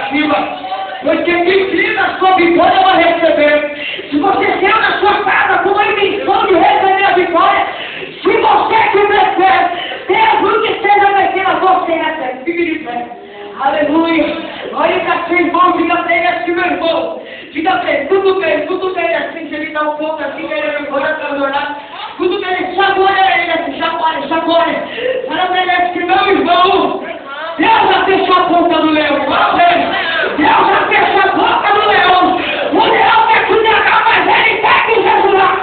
cima. Porque divina a sua vitória vai receber. Se você saiu da sua casa com a intenção de receber a vitória, se você tiver fé, Deus que seja pequena, você recebe. Fique de pé. Aleluia. Olha para seu irmão, diga para ele assim, meu irmão. Diga para ele, tudo bem, assim, se ele está um pouco assim, querendo embora para adorar. Tudo bem, chacoalha ele assim, chacoalha. Fala para ele assim, meu irmão. Deus já fechou a boca do leão. Deus já fechou a boca do leão. O leão quer te negar, mas ele quer te jejuar.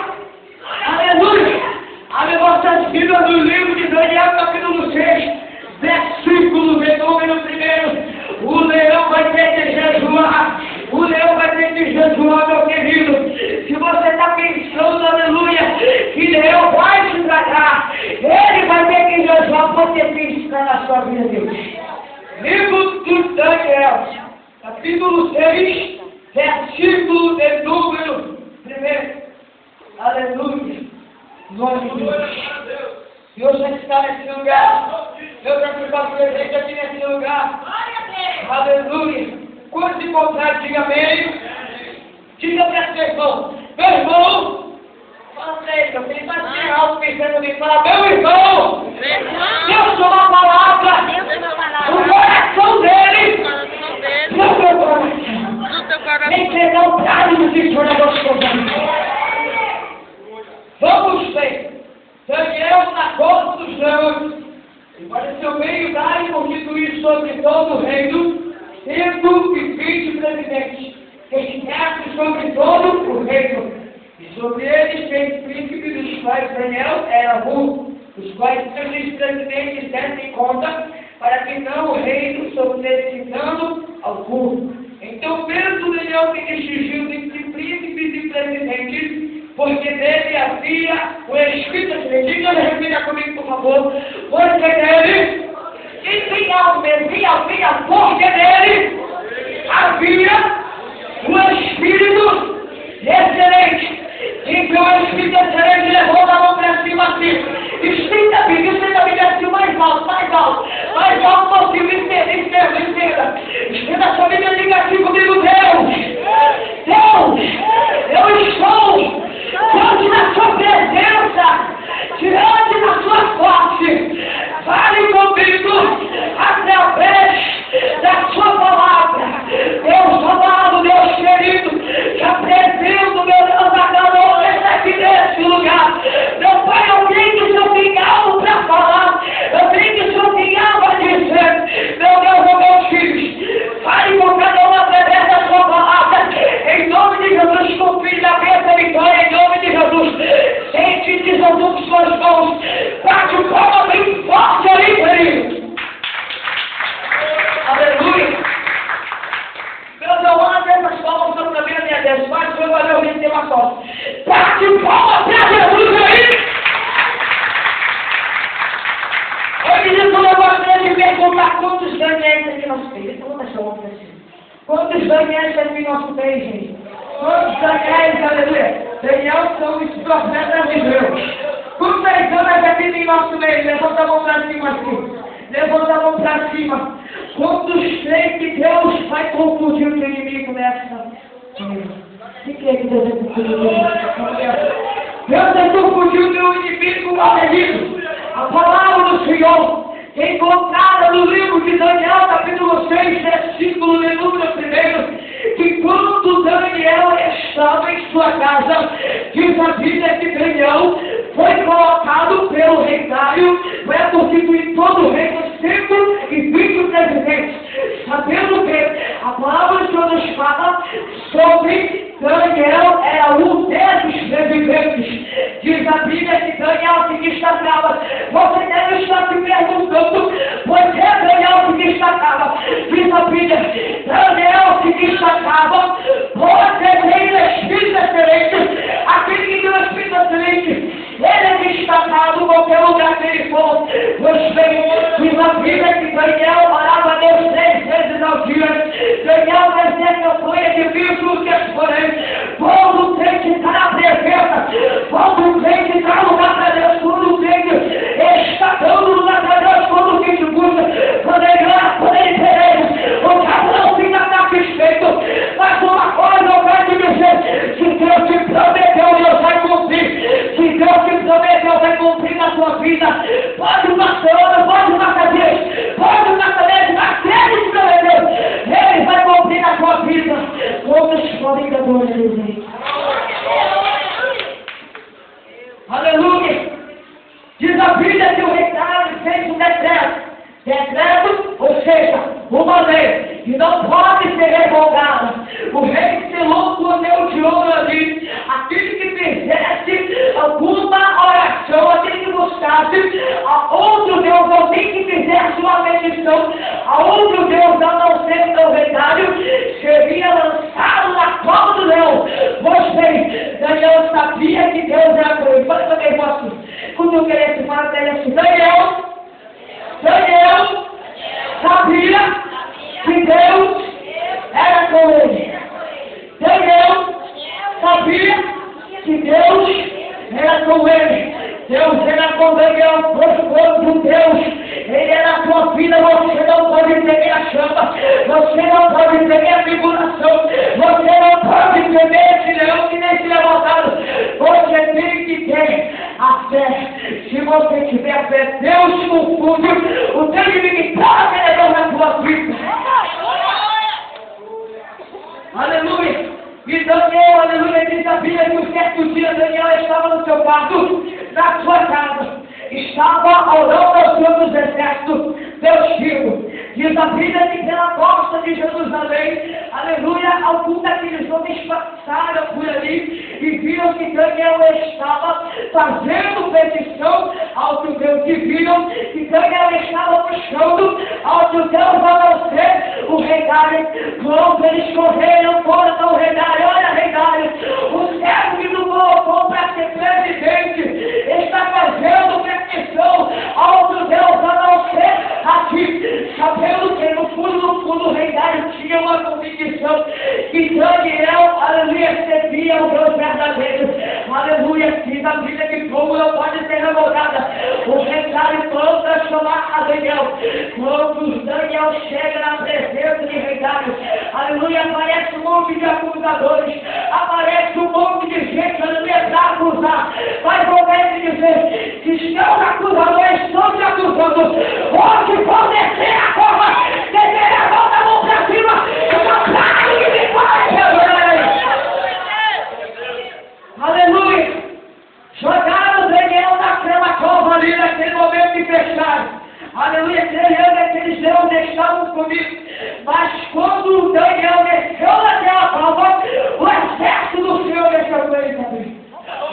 Aleluia. Abre vossas vidas no livro de Daniel, capítulo 6, versículo de número 1. O leão vai ter que jejuar. O leão vai ter que jejuar, meu querido. Se você está pensando, aleluia, que leão vai te tragar, ele vai ter que jejuar porque está na sua vida, Deus. Livro de Daniel, capítulo 6, versículo de número 1. Aleluia. Glória a Deus. Deus já está nesse lugar. Deus já está presente aqui nesse lugar. Aleluia. Quando se encontrar, diga amém. Diga para seu irmão. Meu irmão. Fala para ele, ele está assim alto pensando em mim. Fala, meu irmão. Deus tem uma palavra. O coração dele. No meu coração. Nem pegar o prazo do Senhor é gostoso. Vamos ver. Daniel na costa dos leões. E pareceu meio dar e constituir sobre todo o reino, tendo e 20 presidentes, que estivessem sobre todo o reino. E sobre eles 6 príncipes, dos quais Daniel era um, os quais seus presidentes dessem conta, para que não o reino sofresse dano algum. Então, mesmo Daniel que distinguiu entre príncipes e presidentes, porque dele havia o Espírito de Deus, repita comigo, por favor, porque dele, porque dele havia o Espírito excelente. Então o Espírito excelente levou a mão para cima assim, estenda a Bíblia assim, mais alto possível, estenda. Estenda a sua Bíblia, diga assim comigo, Deus, eu estou diante da sua presença, diante da sua face, fale comigo através da sua palavra. Deus amado, Deus querido, te apresento, meu Deus, a cada aqui nesse lugar. Meu Pai, eu tenho que eu tenho algo para falar, eu tenho que eu tenho algo a dizer. Meu Deus, meus filhos, fale com cada um através da sua palavra, em nome de Jesus, com filho da bênção e vitória, em nome de Jesus. Sente desandando suas mãos, bate o palma bem forte ali, querido. Aleluia. Meus irmãos, essas palmas são também a minha Deus, mas eu vou ouvir ter uma só. Bate o palma para Jesus aí. Eu queria que eu gostaria de perguntar quantos Daniels aqui nós temos. Então, deixa eu assim. Quantos Daniels aqui nós temos, gente? Quantos Daniels, aleluia? Daniel são os profetas de Deus. Quantas anos aqui tem nosso meio? Levanta a mão para cima assim. Levanta a mão para cima. Quantos creem que Deus vai confundir o inimigo nessa? Quem crê que Deus vai confundir o inimigo? Deus vai confundir o teu inimigo, querido. A palavra do Senhor encontrada no livro de Daniel, capítulo 6, versículo de número 1, que quando Daniel estava em sua casa, diz a Bíblia que Daniel foi colocado pelo rei Dário para constituir todo o reino, 120 presidentes, sabendo que a palavra do Senhor nos fala sobre Daniel era um desses presidentes. Diz a Bíblia que Daniel se destacava. Você deve estar se perguntando por que Daniel se destacava. Diz a Bíblia, Daniel se destacava porque tem o Espírito excelente. Aquele que tem o Espírito excelente, ele é destacado em qualquer lugar que ele for. Pois bem, diz a Bíblia que Daniel orava a Deus 3 vezes ao dia. Daniel fazia campanha de virtude que porém, quando tem que estar na presença, quando tem que estar no lugar para Deus, quando tem que estar dando lugar para Deus, quando tem que busca, quando ele ora, quando ele perece, o diabo não fica na glória a Deus. Aleluia. Diz a Bíblia que o rei Dário fez um decreto. Decreto, ou seja, uma lei que não pode ser revogada. O rei selou com o anel de ouro ali. Aquele que fizesse alguma oração, aquele que buscasse a outro Deus, alguém que fizesse uma petição a outro Deus, a não ser o rei Dário, seria lançado na cova do leão. Pois bem, Daniel sabia que Deus era com ele. Fala para quem gosta. Quando eu queria se falar para ele assim, Daniel sabia que Deus era com ele. Daniel sabia que Deus era com ele. Deus era com Daniel, quando Deus, ele era a tua vida, você não pode temer a chama, você não pode temer a tribulação, você não pode temer esse leão que nem se levantado. Você tem que ter a fé. Se você tiver fé, Deus confunde o teu inimigo na tua vida. Aleluia. E Daniel, aleluia, diz a Bíblia que um certo dia Daniel estava no seu quarto, na sua casa, estava orando ao Senhor dos Exércitos, Deus vivo. Diz a Bíblia que pela costa de Jerusalém, aleluia, alguns daqueles homens passaram por ali e viram que Daniel estava fazendo petição ao teu Deus, e viram que Daniel estava buscando ao teu Deus a não ser o rei Dário. Quando eles correram, foram ao rei Dário. Olha, rei Dário, o servo que tu colocou para ser presidente está fazendo petição ao teu Deus a não ser a ti. Sabendo que no fundo, o rei Dário tinha uma convicção que Daniel, aleluia, servia ao Deus verdadeiro. Aleluia, diz a Bíblia que como não pode ser revogada. O rei Dário manda chamar a Daniel. Quando Daniel chega na presença de rei Dário, aleluia, aparece um monte de acusadores, aparece um monte de gente, aleluia, para acusar. Mas o rei dizer, se estão acusando, estão te acusando. Hoje vão descer a cova, descer a mão da mão para cima, e que me faz. Aleluia. Jogaram Daniel naquela cova ali, naquele momento de fechar. Aleluia, aqueles leões estavam comigo. Mas quando Daniel desceu naquela cova, o exército do Senhor desceu com ele também.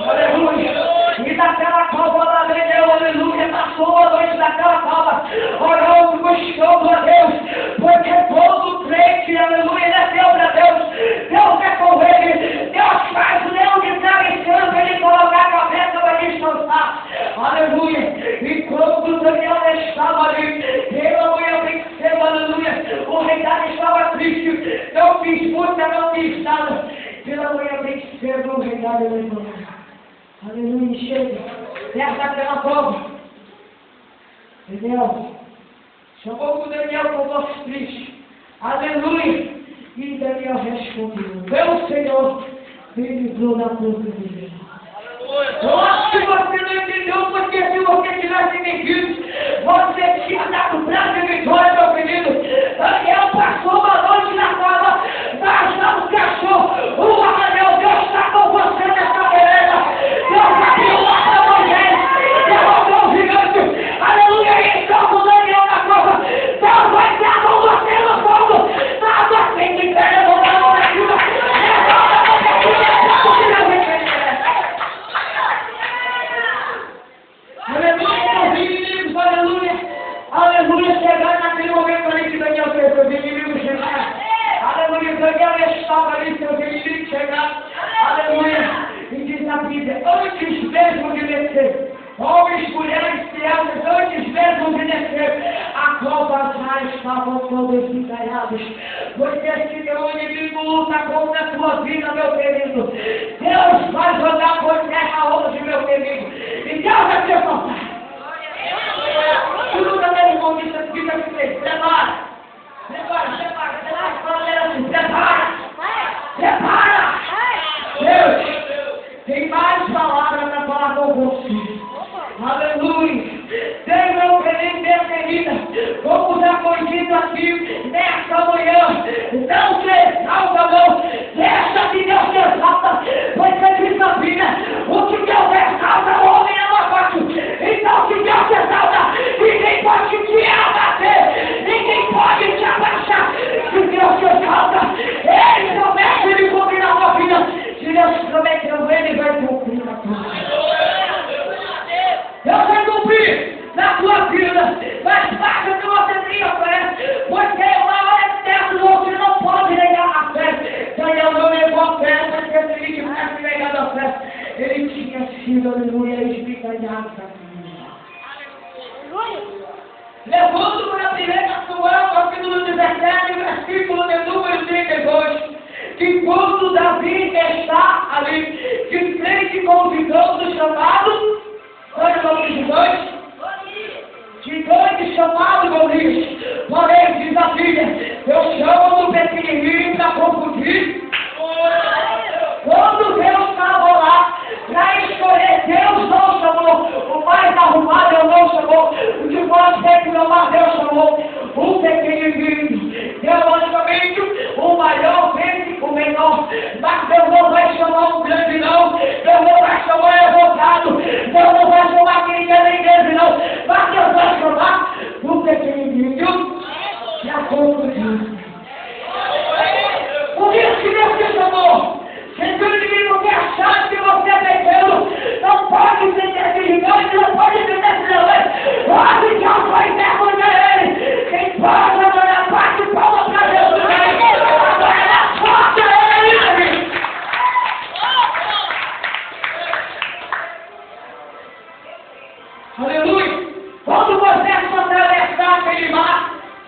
Aleluia. E daquela cova lá Daniel, aleluia, passou a noite daquela cova, orando, buscando a Deus, porque todo crente, aleluia, ele é Deus para Deus. Deus é com ele. Deus faz o leão de travesseiro para ele colocar a cabeça para descansar. Aleluia. E quando Daniel estava ali, aleluia, venceu, aleluia, o rei Dário estava triste, não fiz muita, não fiz nada. Aleluia, venceu, o rei Dário levantou. Aleluia, chega, desce daquela prova. Daniel, chamou o Daniel com voz triste. Aleluia. E Daniel respondeu, meu Senhor me livrou da boca de Deus. Eu acho que você não entendeu, porque se você tivesse entendido, você tinha dado prazo de vitória, meu querido. Daniel passou uma noite na cova, mas não se achou. O anel, Deus está com você nessa beleza. Deus abriu lá para Moisés, derrotou o gigante. Aleluia, e então o Daniel na cova. Deus vai dar com você no fogo. Nada tem que ter, levanta a mão na cima. Levanta a mão na cima. Aleluia, aleluia, aleluia, chegar naquele momento ali que Daniel fez, seus inimigos chegar. Aleluia, Daniel estava ali, seus inimigos chegar. Aleluia, e diz a Bíblia, antes mesmo de descer, homens, mulheres, crianças, antes mesmo de descer, a cova já estavam todos encalhados. Porque se teu inimigo luta contra a tua vida, meu querido, Deus vai jogar por terra hoje, meu querido. E Deus vai te contar. Tudo também, irmão, diz a Bíblia que fez. Prepara. Prepara. Deus tem mais palavras para falar com você. Aleluia. Tem, meu querido, minha querida, como já foi dito aqui nesta manhã, não se exalta, não. Deixa que Deus Ele vai cumprir na tua vida. Deus vai cumprir na tua vida. Mas basta que você tenha fé. Porque uma hora certa você não pode negar a fé. Daniel não negou a fé, porque se ele tivesse negado a fé, ele tinha sido, aleluia, esmigalhado para levando para a primeira Samuel, capítulo 17, versículo de número 32, que quando Davi está ali, de frente com o gigante chamado, olha o nome de gigante? Gigante chamado Golias. Porém, diz a Bíblia, eu chamo do pequenininho para confundir. Quando Deus estava lá, para escolher, Deus não chamou. O mais arrumado eu não chamou. O de pode ser que não, mas Deus chamou. O pequenininho. Teologicamente, o maior vence o menor. Mas Deus não vai chamar um grande, não. Deus não vai chamar evocado. Deus não vai chamar quem quer na igreja, não. Mas Deus vai chamar o pequenininho. E a confundir. Por isso que Deus te chamou. Jesus diz porque achar que você é pequeno, não pode ser esse gigante, não pode ser esse leão. Pode que eu sou envergonhar ele. Quem pode adorar, bate palma para Deus. Agora na porta ele. Aleluia. Quando Moisés foi atravessar aquele mar,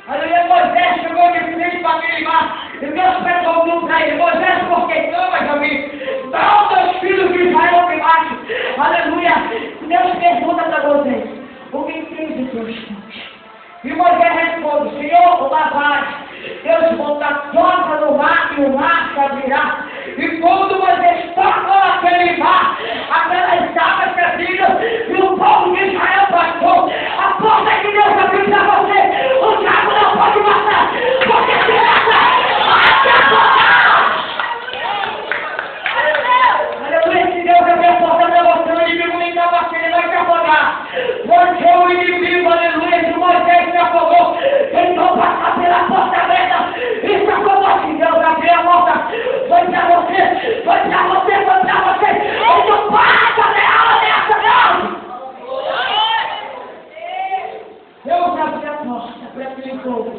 aleluia, Moisés chegou de frente para aquele mar. E Deus perguntou para ele, Moisés, por que clamas a mim? Dá os filhos de Israel que macho. Aleluia. Deus pergunta para Moisés, o que entende teus filhos? E Moisés responde, Senhor, o lavai. Deus monta toca no mar e o mar se abrirá. E quando Moisés tocou aquele mar, aquelas águas se abriram e o povo de Israel passou. A porta que Deus abriu para você, o diabo não pode matar. Porque se mata. Aleluia, se Deus abrir a porta para você, o inimigo nem está batendo, ele vai te afogar. Porque o inimigo, aleluia, de Moisés se afogou, tentou passar pela porta aberta e se afogou. Se Deus abrir a porta, foi para você, foi para você, foi para você. Ele não passa nela nessa, não. Deus abre a porta para aquele povo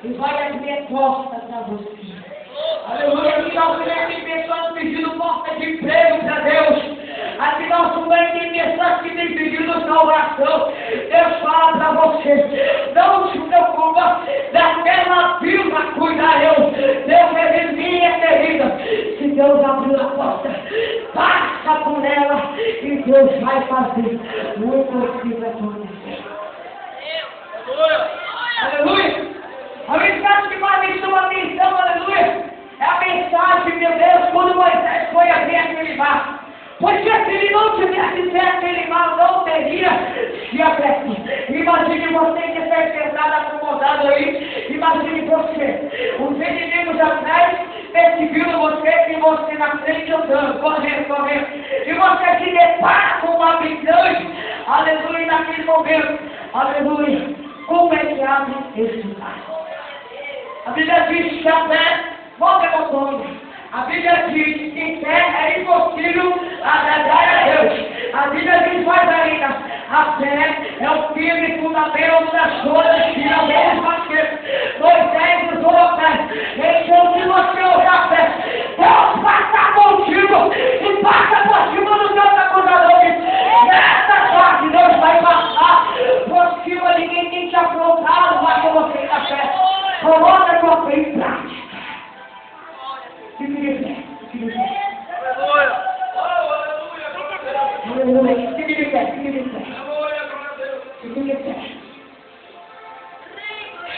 e vai abrir a porta para você. Aleluia, aqui nós tem pessoas pedindo porta de emprego para Deus. Aqui nós também tem pessoas que têm pedido salvação. Deus fala para você, não se preocupa, daquela firma cuida eu. Deus é minha querida. Se Deus abriu a porta, passa por ela e Deus vai fazer o impossível acontecer. Aleluia. A mensagem que mais me chama a atenção, aleluia, é a mensagem de Deus quando Moisés foi abrir aquele mar. Porque se ele não tivesse feito aquele mar, não teria se aberto. Imagine você que está sentado, acomodado aí. Imagine você, os inimigos atrás, perseguindo você e você na frente andando, correndo. E você se depara com uma gigante, aleluia, naquele momento, aleluia. Como é que abre esse mar? A Bíblia diz que a fé move montanhas. A Bíblia diz que em fé é impossível agradar a Deus. A Bíblia diz mais ainda, a fé é o firme fundamento das coisas que não devem fazer. Moisés usou a fé. Então, se você usar a fé, Deus vai estar contigo e passa por cima dos seus acusadores. Nessa parte, Deus vai passar por cima de quem tem te afrontado, mas você tem a fé. Coloca a tua fé em prática. Fique de pé. Aleluia. Fique de pé.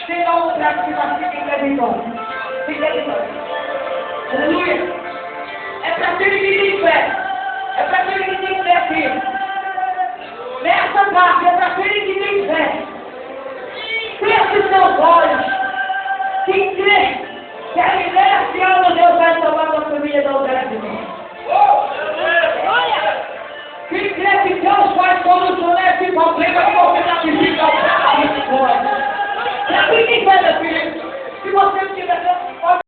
Chega um prato que vai ficar de vitória. Fique de pé. Aleluia. É para aquele que tem fé. É para aquele que tem fé aqui.